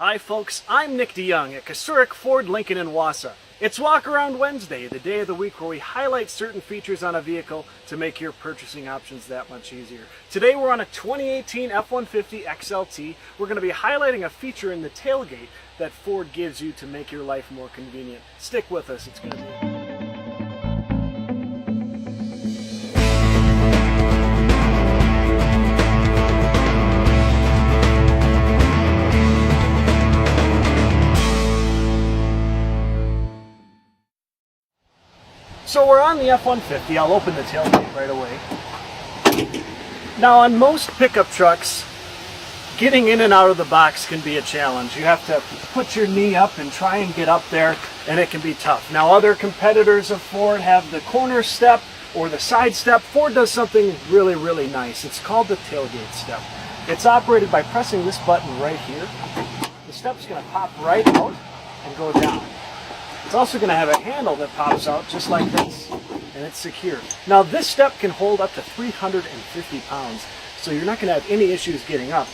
Hi folks, I'm Nick DeYoung at Kasurik Ford Lincoln in Wausau. It's Walk Around Wednesday, the day of the week where we highlight certain features on a vehicle to make your purchasing options that much easier. Today we're on a 2018 F-150 XLT. We're going to be highlighting a feature in the tailgate that Ford gives you to make your life more convenient. Stick with us, it's going to be... So we're on the F-150. I'll open the tailgate right away. Now on most pickup trucks, getting in and out of the box can be a challenge. You have to put your knee up and try and get up there, and it can be tough. Now other competitors of Ford have the corner step or the side step. Ford does something really nice. It's called the tailgate step. It's operated by pressing this button right here. The step's going to pop right out and go down. It's also going to have a handle that pops out just like this, and it's secure. Now this step can hold up to 350 pounds, so you're not going to have any issues getting up.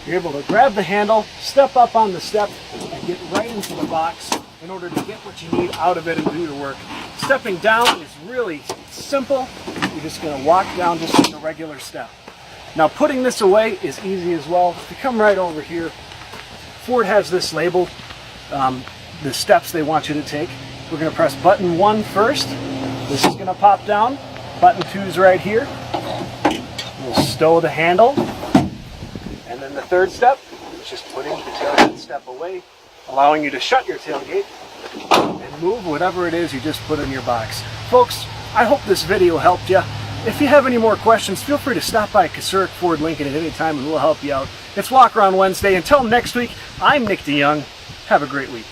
You're able to grab the handle, step up on the step, and get right into the box in order to get what you need out of it and do the work. Stepping down is really simple. You're just going to walk down just like a regular step. Now putting this away is easy as well. If you come right over here, Ford has this labeled. The steps they want you to take. We're going to press button 1 first. This is going to pop down. Button 2 is right here. We'll stow the handle. And then the third step is just putting the tailgate step away, allowing you to shut your tailgate and move whatever it is you just put in your box. Folks, I hope this video helped you. If you have any more questions, feel free to stop by Kasurik Ford Lincoln at any time and we'll help you out. It's Walk Around Wednesday. Until next week, I'm Nick DeYoung. Have a great week.